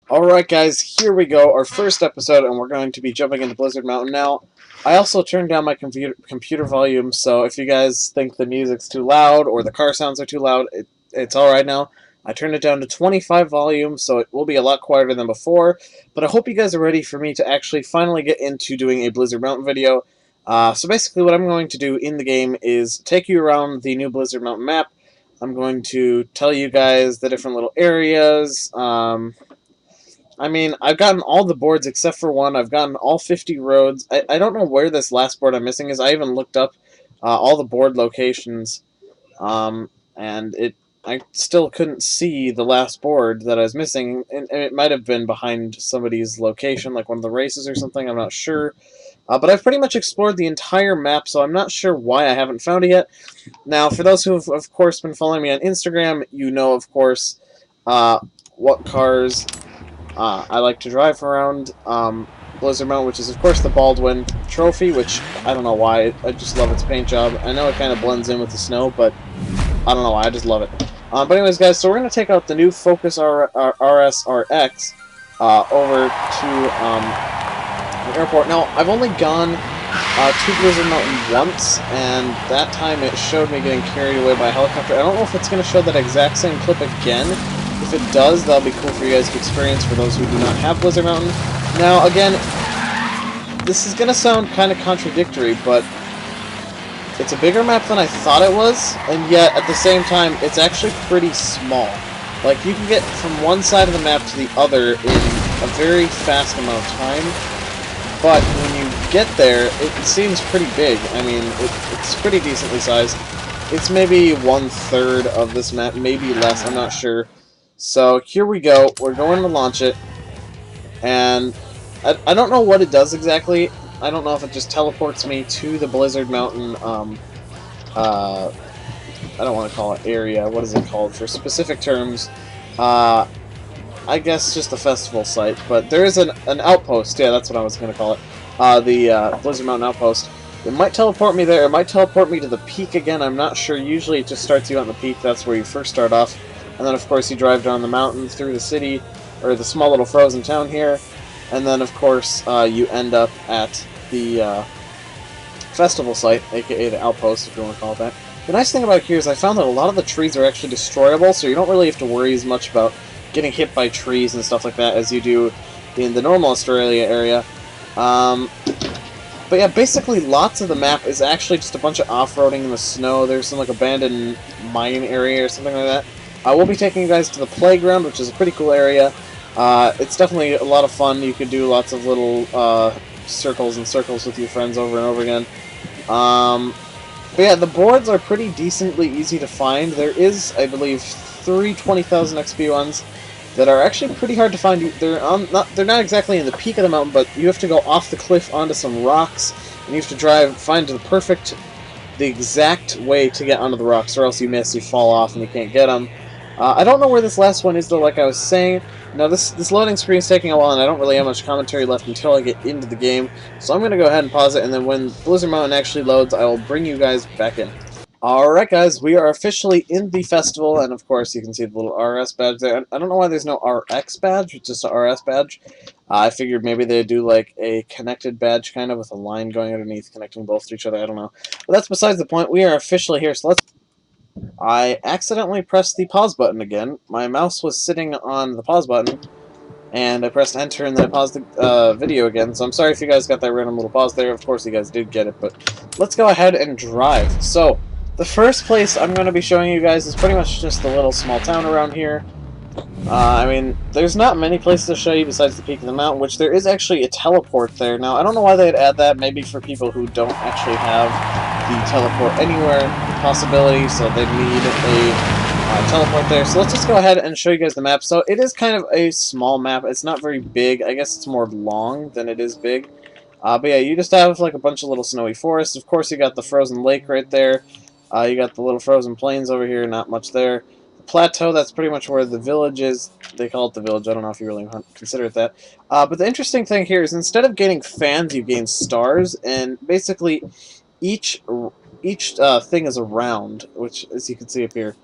Alright guys, here we go, our first episode, and we're going to be jumping into Blizzard Mountain now. I also turned down my computer volume, so if you guys think the music's too loud or the car sounds are too loud, it's alright now. I turned it down to 25 volume, so it will be a lot quieter than before, but I hope you guys are ready for me to actually finally get into doing a Blizzard Mountain video. So basically what I'm going to do in the game is take you around the new Blizzard Mountain map. I'm going to tell you guys the different little areas, I mean, I've gotten all the boards except for one. I've gotten all 50 roads. I don't know where this last board I'm missing is. I even looked up all the board locations, and I still couldn't see the last board that I was missing, and it might have been behind somebody's location, like one of the races or something. I'm not sure. But I've pretty much explored the entire map, so I'm not sure why I haven't found it yet. Now, for those who have, of course, been following me on Instagram, you know, of course, what cars I like to drive around Blizzard Mountain, which is, of course, the Baldwin Trophy, which I don't know why. I just love its paint job. I know it kind of blends in with the snow, but I don't know why. I just love it. But anyways, guys, so we're going to take out the new Focus RSRX over to the airport. Now, I've only gone to Blizzard Mountain once, and that time it showed me getting carried away by a helicopter. I don't know if it's going to show that exact same clip again. If it does, that'll be cool for you guys to experience for those who do not have Blizzard Mountain. Now, again, this is going to sound kind of contradictory, but it's a bigger map than I thought it was, and yet, at the same time, it's actually pretty small. Like, you can get from one side of the map to the other in a very fast amount of time, but when you get there, it seems pretty big. I mean, it's pretty decently sized. It's maybe 1/3 of this map, maybe less, I'm not sure. So here we go. We're going to launch it, and I don't know what it does exactly. I don't know if it just teleports me to the Blizzard Mountain. I don't want to call it area. What is it called for specific terms? I guess just the festival site. But there is an outpost. Yeah, that's what I was going to call it. The Blizzard Mountain outpost. It might teleport me there. It might teleport me to the peak again. I'm not sure. Usually it just starts you on the peak. That's where you first start off. And then, of course, you drive down the mountain through the city, or the small little frozen town here. And then, of course, you end up at the festival site, aka the outpost, if you want to call it that. The nice thing about here is I found that a lot of the trees are actually destroyable, so you don't really have to worry as much about getting hit by trees and stuff like that as you do in the normal Australia area. But yeah, basically lots of the map is actually just a bunch of off-roading in the snow. There's some like abandoned mine area or something like that. I will be taking you guys to the playground, which is a pretty cool area. It's definitely a lot of fun. You could do lots of little circles and circles with your friends over and over again. But yeah, the boards are pretty decently easy to find. There is, I believe, 3 20,000 XP ones that are actually pretty hard to find. They're not exactly in the peak of the mountain, but you have to go off the cliff onto some rocks, and you have to find the exact way to get onto the rocks, or else you miss, you fall off, and you can't get them. I don't know where this last one is, though, like I was saying. Now, this loading screen is taking a while, and I don't really have much commentary left until I get into the game. So I'm going to go ahead and pause it, and then when Blizzard Mountain actually loads, I will bring you guys back in. Alright, guys, we are officially in the festival, and of course, you can see the little RS badge there. I don't know why there's no RX badge, it's just a RS badge. I figured maybe they'd do, like, a connected badge, kind of, with a line going underneath, connecting both to each other. I don't know. But that's besides the point. We are officially here, so let's... I accidentally pressed the pause button again. My mouse was sitting on the pause button, and I pressed enter, and then I paused the video again. So I'm sorry if you guys got that random little pause there. Of course you guys did get it, but let's go ahead and drive. So, the first place I'm going to be showing you guys is pretty much just the little small town around here. I mean, there's not many places to show you besides the peak of the mountain, which there is actually a teleport there. Now, I don't know why they'd add that, maybe for people who don't actually have the teleport anywhere possibility, so they'd need a teleport there. So let's just go ahead and show you guys the map. So it is kind of a small map. It's not very big. I guess it's more long than it is big. But yeah, you just have like a bunch of little snowy forests. Of course, you got the frozen lake right there. You got the little frozen plains over here, not much there. The plateau, that's pretty much where the village is. They call it the village. I don't know if you really consider it that. But the interesting thing here is instead of gaining fans, you gain stars, and basically each thing is a round, which, as you can see up here.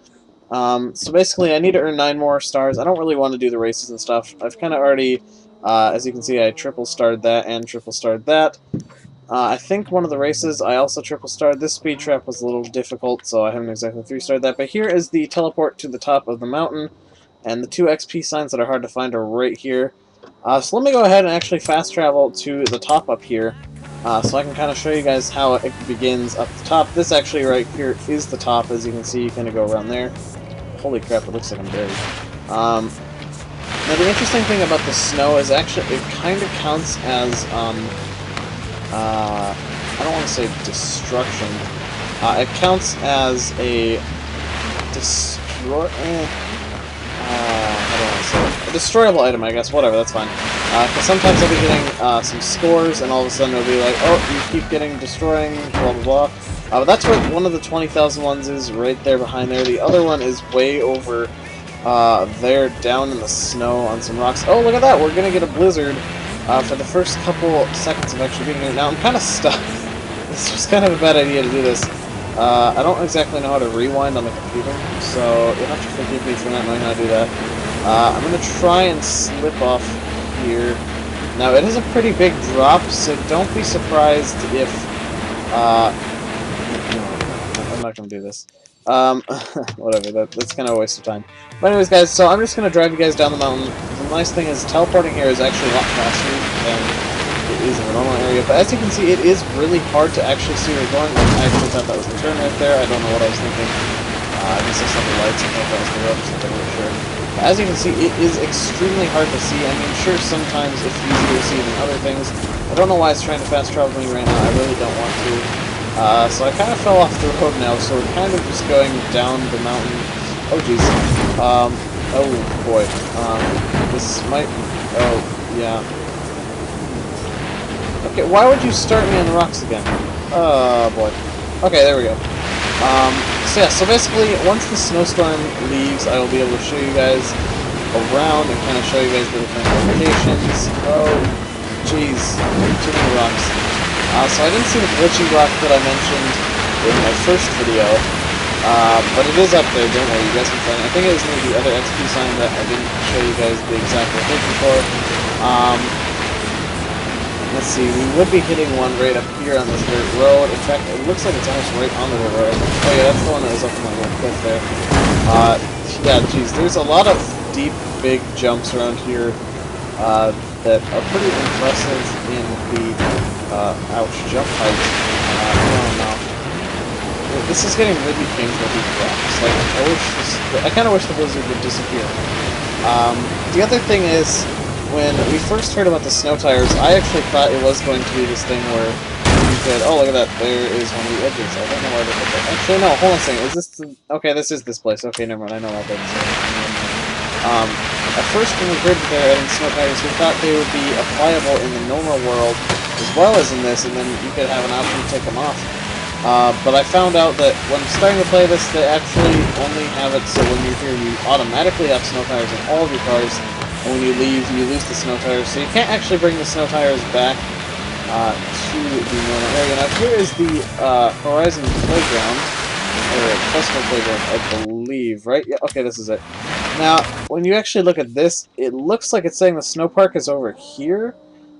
So basically, I need to earn 9 more stars. I don't really want to do the races and stuff. I've kind of already, as you can see, I triple starred that and triple starred that. I think one of the races I also triple starred. This speed trap was a little difficult, so I haven't exactly 3-starred that. But here is the teleport to the top of the mountain, and the 2 XP signs that are hard to find are right here. So let me go ahead and actually fast travel to the top up here, so I can kind of show you guys how it begins up the top. This actually right here is the top. As you can see, you kind of go around there. Holy crap, it looks like I'm buried. Now the interesting thing about the snow is actually it kind of counts as, I don't want to say destruction. It counts as a destroy. I don't want to say it. A destroyable item, I guess. Whatever, that's fine. Because sometimes I'll be getting some scores, and all of a sudden it'll be like, oh, you keep getting destroying, blah blah blah. But that's what one of the 20,000 ones is, right there behind there. The other one is way over there, down in the snow on some rocks. Oh, look at that! We're gonna get a blizzard for the first couple seconds of actually being here. Now I'm kind of stuck. This was kind of a bad idea to do this. I don't exactly know how to rewind on the computer, so you'll have to forgive me for not knowing how to do that. I'm gonna try and slip off here. Now it is a pretty big drop, so don't be surprised if I'm not going to do this. Whatever, that's kind of a waste of time. But anyways, guys, so I'm just going to drive you guys down the mountain. The nice thing is teleporting here is actually a lot faster than it is in the normal area. But as you can see, it is really hard to actually see where you're going. I actually thought that was the turn right there. I don't know what I was thinking. I guess I saw the lights. I thought that was the road or something, I'm not sure. But as you can see, it is extremely hard to see. I mean, sure, sometimes it's easier to see than other things. I don't know why it's trying to fast travel me right now. I really don't want to. So I kind of fell off the road now, so we're kind of just going down the mountain. Oh, jeez. Oh, boy. This might... Oh, yeah. Okay, why would you start me on the rocks again? Oh, boy. Okay, there we go. So yeah, so basically, once the snowstorm leaves, I will be able to show you guys around and kind of show you guys the different locations. Oh, jeez. Too many rocks. So I didn't see the glitchy rock that I mentioned in my first video, but it is up there, don't worry, you guys can find it. I think it was near the other XP sign that I didn't show you guys the exact location for. Let's see, we would be hitting one right up here on this dirt road. In fact, it looks like it's almost right on the road. Oh yeah, that's the one that was up on my little cliff there. Yeah, geez, there's a lot of deep, big jumps around here that are pretty impressive in the ouch, jump height. I don't know. This is getting really painful to drops. Like, I kind of wish the blizzard would disappear. The other thing is, when we first heard about the snow tires, I actually thought it was going to be this thing where you could, oh look at that, there is one of the edges. I don't know why they put that. Actually, no, hold on a second. Is this the, okay, this is this place. Okay, never mind, I know what that is. At first, when we heard that they were adding snow tires, we thought they would be applicable in the normal world as well as in this, and then you could have an option to take them off. But I found out that when starting to play this, they actually only have it so when you're here, you automatically have snow tires in all of your cars, and when you leave, you lose the snow tires. So you can't actually bring the snow tires back to the normal area. Now, here is the Horizon Playground, or Festival Playground, I believe, right? Yeah, okay, this is it. Now, when you actually look at this, it looks like it's saying the snow park is over here,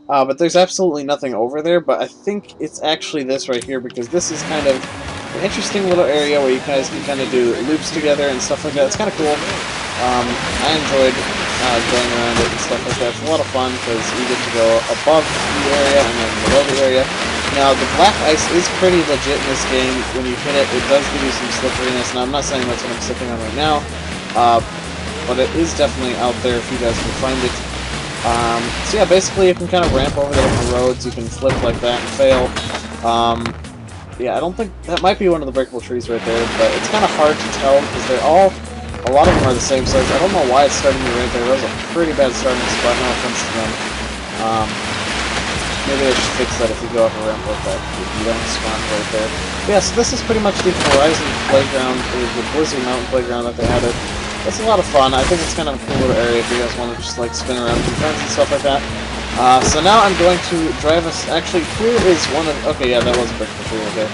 but there's absolutely nothing over there, but I think it's actually this right here, because this is kind of an interesting little area where you guys can kind of do loops together and stuff like that. It's kind of cool. I enjoyed going around it and stuff like that. It's a lot of fun, because you get to go above the area and then below the area. Now, the black ice is pretty legit in this game. When you hit it, it does give you some slipperiness, and I'm not saying that's what I'm slipping on right now, but it is definitely out there if you guys can find it. So yeah, basically you can kind of ramp over the different roads, you can flip like that and fail. Yeah, I don't think, that might be one of the breakable trees right there, but it's kind of hard to tell because they're all, a lot of them are the same size. I don't know why it's starting me right there. That was a pretty bad starting spot, no offense to them. Maybe they should fix that if you go up a ramp like that, you don't spawn right there. But yeah, so this is pretty much the Horizon Playground, or the Blizzard Mountain Playground that they had it. It's a lot of fun. I think it's kind of a cool little area if you guys want to just like spin around with your friends and stuff like that. So now I'm going to drive us. Actually, here is one of. Okay, yeah, that was a breakable tree. Okay.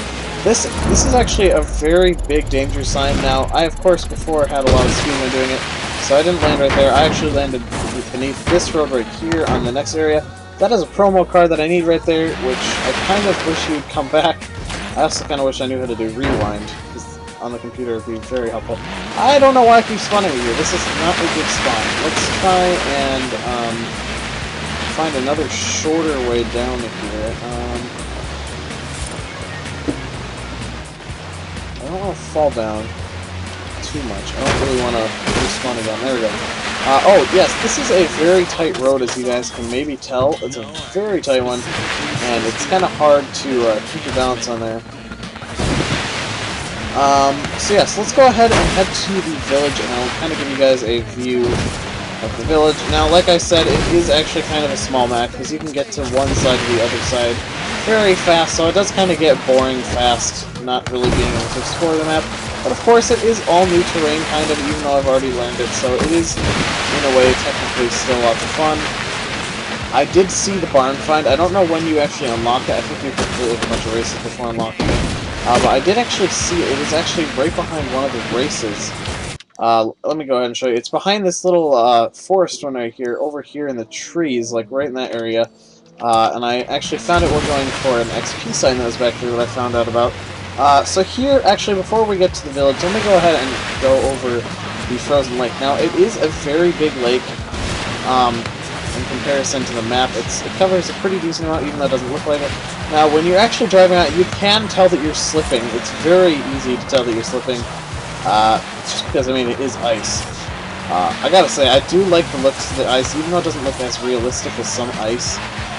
This is actually a very big danger sign. Now, I of course before had a lot of speed when doing it, so I didn't land right there. I actually landed beneath this road right here on the next area. That is a promo card that I need right there, which I kind of wish you'd come back. I also kind of wish I knew how to do rewind, because on the computer it would be very helpful. I don't know why I keep spawning here. This is not a good spawn. Let's try and find another shorter way down here. I don't want to fall down too much. I don't really want to respawn again. There we go. Oh, yes, this is a very tight road, as you guys can maybe tell. It's a very tight one, and it's kind of hard to keep your balance on there. So yes, let's go ahead and head to the village, and I'll kind of give you guys a view of the village. Now, like I said, it is actually kind of a small map, because you can get to one side to the other side very fast, so it does kind of get boring fast, not really being able to explore the map. But of course, it is all new terrain, kind of, even though I've already learned it, so it is, in a way, technically still lots of fun. I did see the barn find. I don't know when you actually unlock it. I think you completely a bunch of races before unlocking it. But I did actually see it. It was actually right behind one of the races. Let me go ahead and show you. It's behind this little forest one right here, over here in the trees, like right in that area. And I actually found it while going for an XP sign that was back here that I found out about. So here, actually, before we get to the village, let me go ahead and go over the frozen lake. Now, it is a very big lake in comparison to the map. It covers a pretty decent amount, even though it doesn't look like it. Now, when you're actually driving out, you can tell that you're slipping. It's very easy to tell that you're slipping, just because, I mean, it is ice. I gotta say, I do like the looks of the ice, even though it doesn't look as realistic as some ice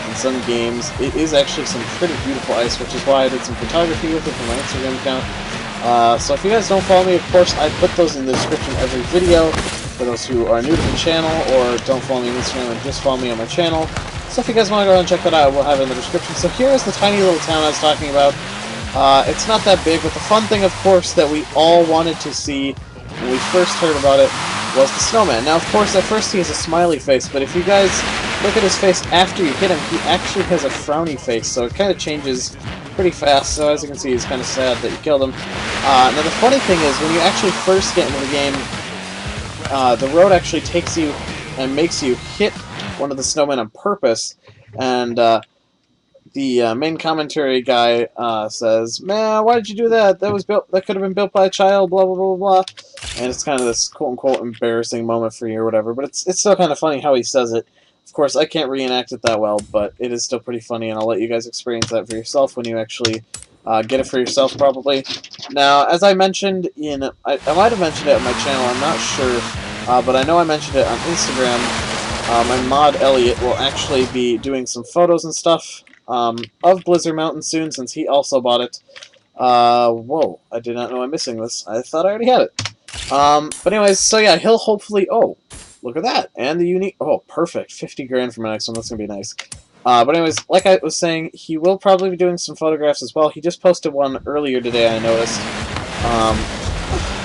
in some games. It is actually some pretty beautiful ice, which is why I did some photography with it for my Instagram account. So if you guys don't follow me, of course, I put those in the description of every video for those who are new to the channel or don't follow me on Instagram and just follow me on my channel. So if you guys want to go ahead and check that out, we'll have it in the description. So here is the tiny little town I was talking about. It's not that big, but the fun thing, of course, that we all wanted to see when we first heard about it was the snowman. Now, of course, at first he has a smiley face, but if you guys look at his face after you hit him, he actually has a frowny face, so it kind of changes pretty fast. So as you can see, he's kind of sad that you killed him. Now, the funny thing is, when you actually first get into the game, the road actually takes you and makes you hit one of the snowmen on purpose, and the main commentary guy says, "Man, why did you do that? That could have been built by a child, blah, blah, blah, blah." And it's kind of this quote-unquote embarrassing moment for you or whatever, but it's still kind of funny how he says it. Of course, I can't reenact it that well, but it is still pretty funny, and I'll let you guys experience that for yourself when you actually get it for yourself, probably. Now, as I mentioned I might have mentioned it on my channel, I'm not sure, but I know I mentioned it on Instagram. My mod, Elliot, will actually be doing some photos and stuff of Blizzard Mountain soon, since he also bought it. Whoa, I did not know I'm missing this. I thought I already had it. But anyways, so yeah, he'll hopefully... Oh, look at that. And the unique... Oh, perfect. 50 grand for my next one. That's going to be nice. But anyways, like I was saying, he will probably be doing some photographs as well. He just posted one earlier today, I noticed.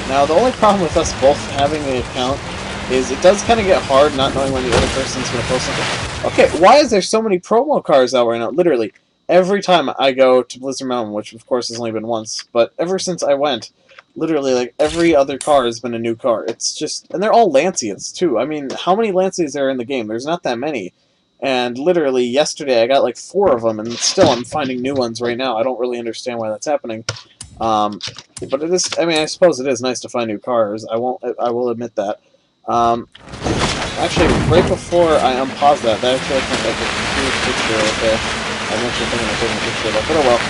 Now, the only problem with us both having the account is it does kind of get hard not knowing when the other person's going to post something. Okay, why is there so many promo cars out right now? Literally, every time I go to Blizzard Mountain, which of course has only been once, but ever since I went, literally, like, every other car has been a new car. It's just... And they're all Lancians, too. I mean, how many Lancians are in the game? There's not that many. And literally, yesterday I got like 4 of them, and still I'm finding new ones right now. I don't really understand why that's happening. But it is... I mean, I suppose it is nice to find new cars. I will admit that. Actually, right before I unpause that actually I think I could do a picture right there. I'm actually thinking of taking a picture of that, but oh well.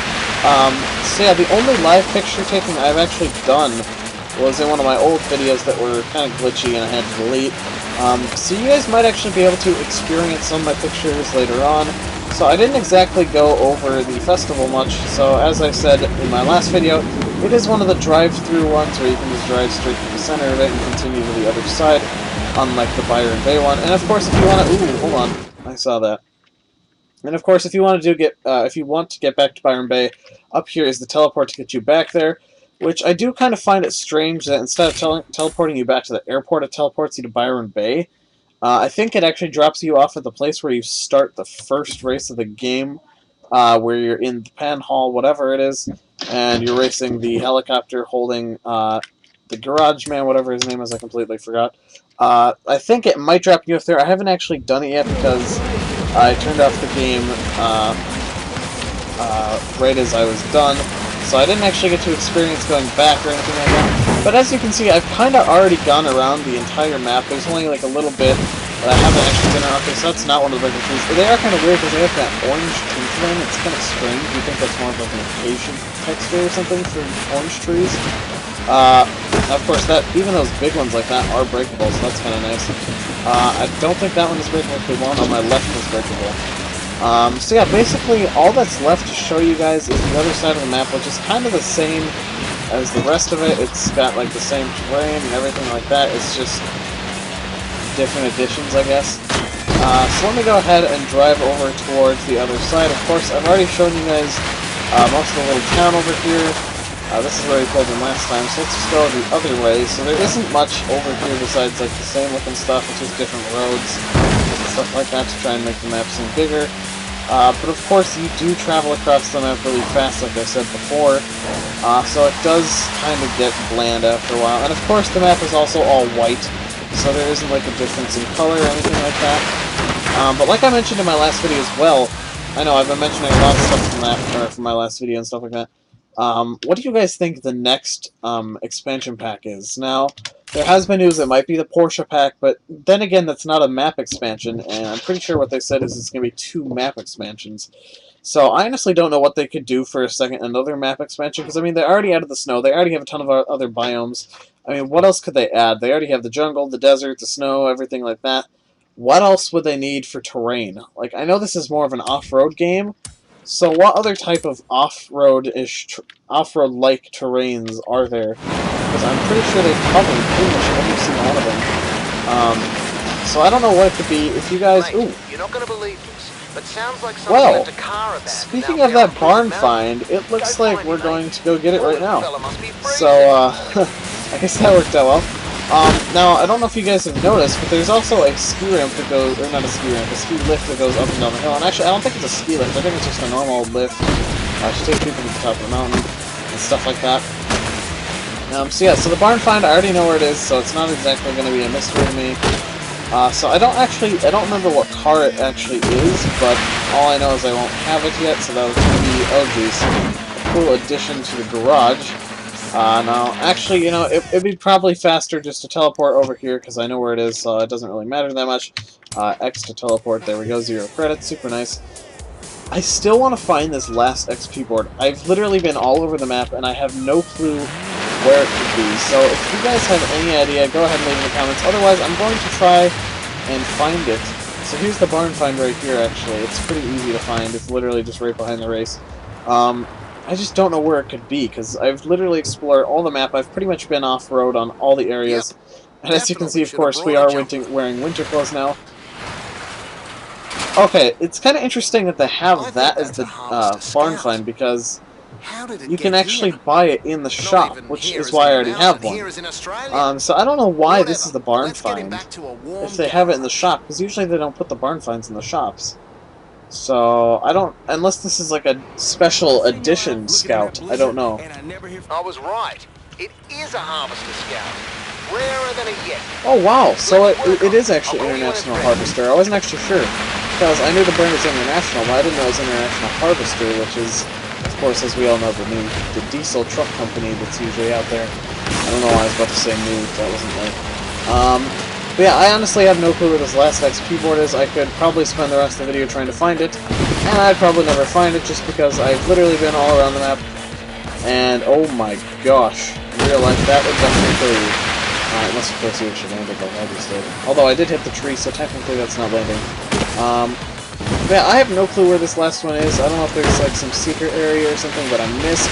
So yeah, the only live picture taking I've actually done was in one of my old videos that were kind of glitchy and I had to delete. So you guys might actually be able to experience some of my pictures later on. So I didn't exactly go over the festival much, so as I said in my last video, it is one of the drive-through ones where you can just drive straight to the center of it and continue to the other side, unlike the Byron Bay one. And of course, if you want to... Ooh, hold on. I saw that. And of course, if you want to get back to Byron Bay, up here is the teleport to get you back there, which I do kind of find it strange that instead of teleporting you back to the airport, it teleports you to Byron Bay. I think it actually drops you off at the place where you start the first race of the game, where you're in the Pan Hall, whatever it is. and you're racing the helicopter holding the garage man, whatever his name is. I completely forgot. I think it might drop you off there. I haven't actually done it yet because I turned off the game right as I was done, so I didn't actually get to experience going back or anything like that. But as you can see, I've kind of already gone around the entire map. There's only like a little bit that I haven't actually been around. Okay, so that's not one of the regular trees. They are kind of weird because they have that orange tint to them. It's kind of strange. You think that's more of like an occasion texture or something for orange trees. Of course, that even those big ones like that are breakable, so that's kind of nice. I don't think that one is breakable. The one on my left is breakable. So yeah, basically all that's left to show you guys is the other side of the map, which is kind of the same as the rest of it. It's got like the same terrain and everything like that. It's just different additions, I guess. So let me go ahead and drive over towards the other side. Of course, I've already shown you guys most of the little town over here. This is where we played them last time, so let's just go the other way. So there isn't much over here besides like the same looking stuff. It's just different roads and stuff like that to try and make the map seem bigger. But of course you do travel across the map really fast, like I said before, so it does kind of get bland after a while. And of course the map is also all white, so there isn't like a difference in color or anything like that. But like I mentioned in my last video as well, I know I've been mentioning a lot of stuff from that, or from my last video and stuff like that. What do you guys think the next expansion pack is? Now, there has been news it might be the Porsche pack, but then again, that's not a map expansion, and I'm pretty sure what they said is it's going to be 2 map expansions. So I honestly don't know what they could do for another map expansion, because I mean, they already added the snow, they already have a ton of other biomes. I mean, what else could they add? They already have the jungle, the desert, the snow, everything like that. What else would they need for terrain? Like, I know this is more of an off-road game, so what other type of off-road-ish, off-road-like terrains are there? Because I'm pretty sure they've covered pretty much every single one of them. So I don't know what it could be. If you guys... Mate, ooh. you're not going to believe this, but sounds like someone left a car abandoned. Speaking of that barn find, it looks like we're going to go get it right now. So, I guess that worked out well. Now, I don't know if you guys have noticed, but there's also a ski ramp that goes, or not a ski ramp, a ski lift that goes up and down the hill. And actually, I don't think it's a ski lift, I think it's just a normal lift. To take people to the top of the mountain and stuff like that. So yeah, so the barn find, I already know where it is, so it's not exactly going to be a mystery to me. So I don't remember what car it actually is, but all I know is I won't have it yet, so that was going to be, oh geez, a cool addition to the garage. Now, actually, you know, it'd be probably faster just to teleport over here, because I know where it is, so it doesn't really matter that much. X to teleport, there we go, 0 credits, super nice. I still want to find this last XP board. I've literally been all over the map, and I have no clue where it could be. So if you guys have any idea, go ahead and leave in the comments. Otherwise, I'm going to try and find it. So here's the barn find right here, actually. It's pretty easy to find. It's literally just right behind the race. I just don't know where it could be, because I've literally explored all the map. I've pretty much been off-road on all the areas. Yep. And as you can see, of course, we are wearing winter clothes now. Okay, it's kind of interesting that they have that as the barn find, because you can actually buy it in the shop, which is why I already have one. So I don't know why this is the barn find, if they have it in the shop, because usually they don't put the barn finds in the shops. So, I don't... unless this is like a special edition scout, I don't know. I was right. It is a harvester scout. Rarer than a yet. Oh wow, so it is actually International Harvester. I wasn't actually sure, because I knew the brand was International, but I didn't know it was International Harvester, which is, of course, as we all know, the diesel truck company that's usually out there. I don't know why I was about to say new, that wasn't right. But yeah, I honestly have no clue where this last XP board is. I could probably spend the rest of the video trying to find it, and I'd probably never find it just because I've literally been all around the map, and oh my gosh, in real life, that would definitely kill you. Unless of course you actually landed like I just did. Although I did hit the tree, so technically that's not landing. But yeah, I have no clue where this last one is. I don't know if there's like some secret area or something that I missed.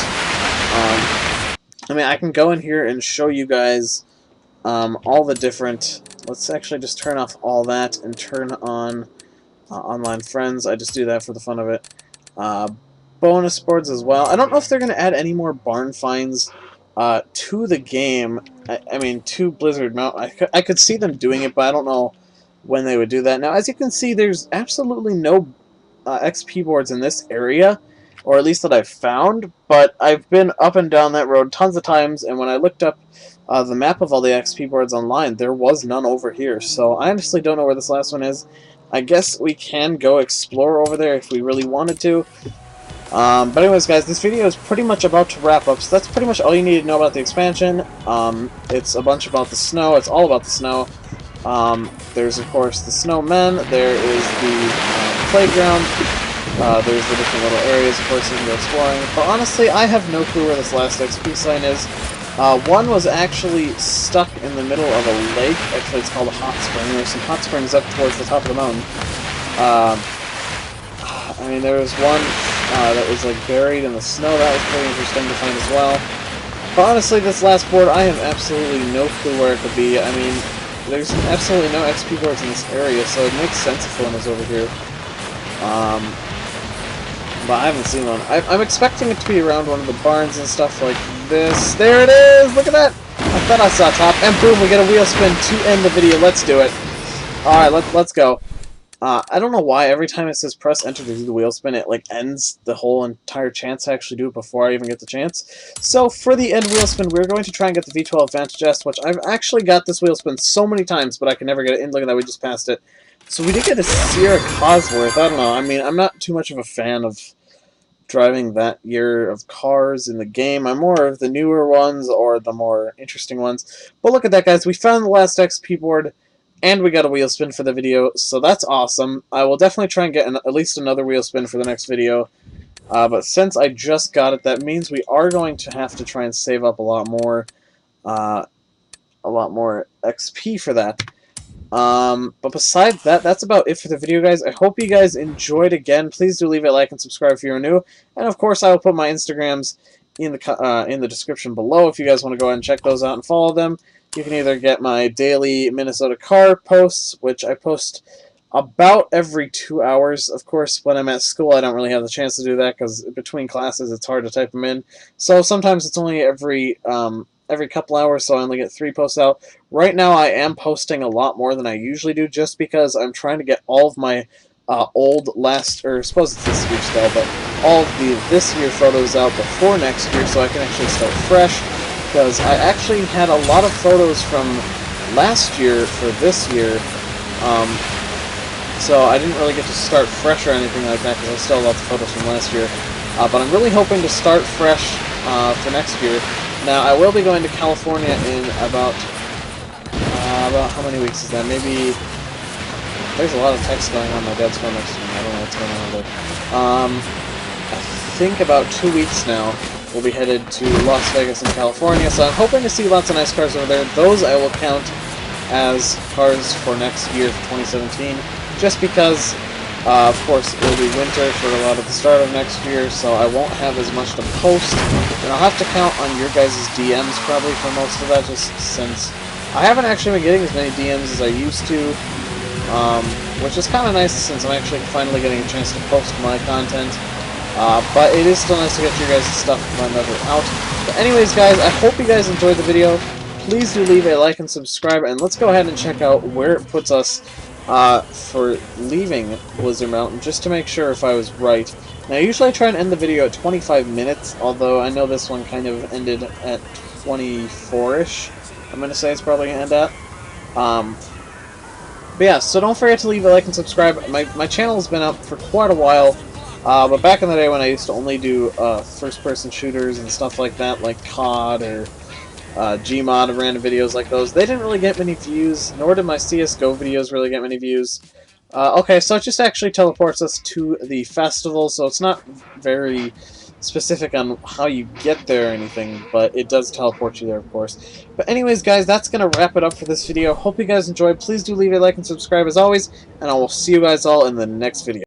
I mean, I can go in here and show you guys all the different... Let's actually just turn off all that and turn on online friends. I just do that for the fun of it. Bonus boards as well. I don't know if they're going to add any more barn finds to the game. I mean, to Blizzard Mountain. I could see them doing it, but I don't know when they would do that. Now, as you can see, there's absolutely no XP boards in this area. or at least that I've found, but I've been up and down that road tons of times, and when I looked up the map of all the XP boards online, there was none over here, so I honestly don't know where this last one is. I guess we can go explore over there if we really wanted to. But anyways, guys, this video is pretty much about to wrap up, so that's pretty much all you need to know about the expansion. It's a bunch about the snow, it's all about the snow. There's, of course, the snowmen, there is the playground, there's the different little areas, of course, you can go exploring. But honestly, I have no clue where this last XP sign is. One was actually stuck in the middle of a lake. Actually, it's called a hot spring. There's some hot springs up towards the top of the mountain. I mean, there was one that was like buried in the snow. That was pretty interesting to find as well. But honestly, this last board, I have absolutely no clue where it could be. I mean, there's absolutely no XP boards in this area, so it makes sense if one is over here. But I haven't seen one. I'm expecting it to be around one of the barns and stuff like this. There it is! Look at that! I thought I saw top. And boom, we get a wheel spin to end the video. Let's do it. Alright, let's go. I don't know why every time it says press enter to do the wheel spin, it like ends the whole entire chance to actually do it before I even get the chance. So for the end wheel spin, we're going to try and get the V12 Vantage S, which I've actually got this wheel spin so many times, but I can never get it in. Look at that, we just passed it. So we did get a Sierra Cosworth. I don't know. I mean, I'm not too much of a fan of driving that year of cars in the game. I'm more of the newer ones or the more interesting ones. But look at that, guys. We found the last XP board. And we got a wheel spin for the video, so that's awesome. I will definitely try and get at least another wheel spin for the next video. But since I just got it, that means we are going to have to try and save up a lot more XP for that. But besides that, that's about it for the video, guys. I hope you guys enjoyed again. Please do leave a like and subscribe if you're new. And of course, I will put my Instagrams in the description below if you guys want to go ahead and check those out and follow them. You can either get my daily Minnesota car posts, which I post about every 2 hours. Of course, when I'm at school, I don't really have the chance to do that because between classes, it's hard to type them in. So sometimes it's only every couple hours, so I only get 3 posts out. Right now, I am posting a lot more than I usually do, just because I'm trying to get all of my old I suppose it's this year still, but all of the this year photos out before next year, so I can actually start fresh. Because I actually had a lot of photos from last year for this year, so I didn't really get to start fresh or anything like that, because I still have lots of photos from last year. But I'm really hoping to start fresh for next year. Now, I will be going to California in about how many weeks is that? Maybe, there's a lot of text going on my dad's phone next to me. I don't know what's going on with it. I think about 2 weeks now. We'll be headed to Las Vegas in California, so I'm hoping to see lots of nice cars over there. Those I will count as cars for next year, for 2017, just because, of course, it'll be winter for a lot of the start of next year, so I won't have as much to post, and I'll have to count on your guys' DMs probably for most of that, just since I haven't actually been getting as many DMs as I used to, which is kind of nice since I'm actually finally getting a chance to post my content. But it is still nice to get your guys' stuff never out. But anyways, guys, I hope you guys enjoyed the video. Please do leave a like and subscribe, and let's go ahead and check out where it puts us for leaving Blizzard Mountain, just to make sure if I was right. Now, usually I try and end the video at 25 minutes, although I know this one kind of ended at 24-ish. I'm going to say it's probably going to end at. But yeah, so don't forget to leave a like and subscribe. My channel has been up for quite a while. But back in the day when I used to only do first-person shooters and stuff like that, like COD or Gmod and random videos like those, they didn't really get many views, nor did my CSGO videos really get many views. Okay, so it just actually teleports us to the festival, so it's not very specific on how you get there or anything, but it does teleport you there, of course. But anyways, guys, that's going to wrap it up for this video. Hope you guys enjoyed. Please do leave a like and subscribe as always, and I will see you guys all in the next video.